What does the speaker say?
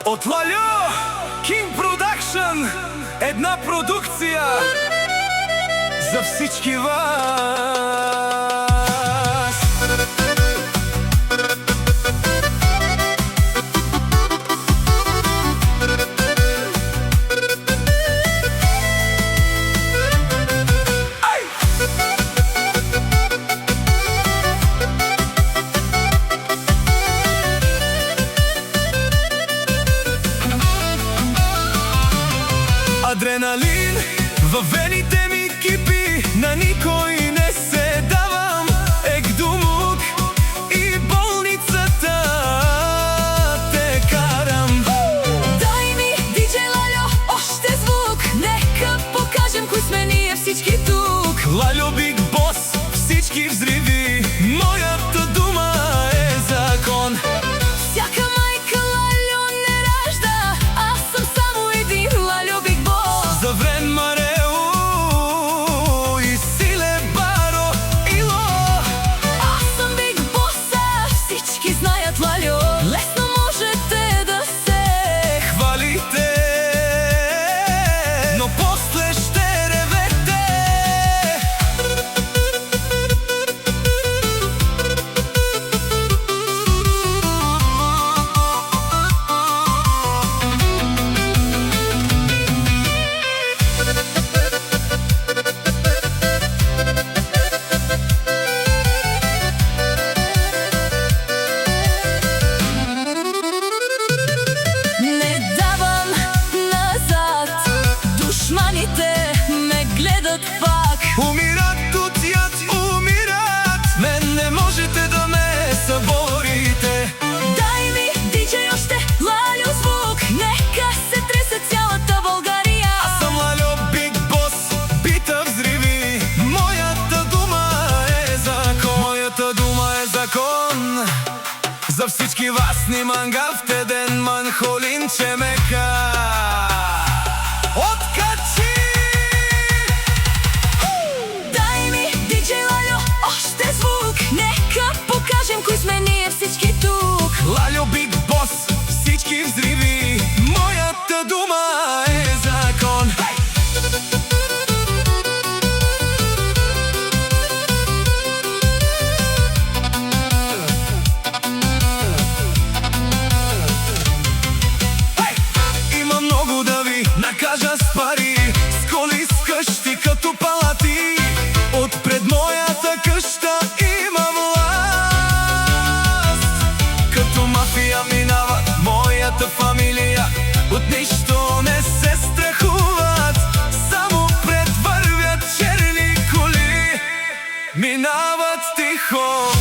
От Лальо King Production, една продукција за всички вас. Адреналин във вените ми кипи, на никой не се давам. Екдумук и болницата те карам. Дай ми, диджей Лальо, още звук. Нека покажем кои сме ние всички тук. Лальо Big Boss, всички взриви, моята дума е закон. Всяка майка Лальо не ражда, аз съм само един Лальо Big Boss. Заврен Марео и Силе Баро Ило. Аз съм Big Boss, всички знаят Лальо. Лесно можете да се Хвалите, но после ще ревете. Не давам назад, душманите ме гледат пак. Умират от яд, умират, мен не можете да ме съборите. Дай ми, диджей, още Лальо звук. Нека се тресе цялата България. Аз съм Лальо Big Boss, бита взриви, моята дума е закон. Моята дума е закон. За всички вас ниман гавте ден манхолин чемека. Откачи! Дай ми, диджей Лальо, още звук. Нека покажем кои сме ние всички тук. Лальо Big Boss, всички взриви, моята дума е закон. Има много да ви накажа с пари, с коли, с къщи като палати. Отпред моята къща има власт. Като мафия минава моята фамилия, от нищо не се страхуват. Само пред вървят черни коли, минават тихо.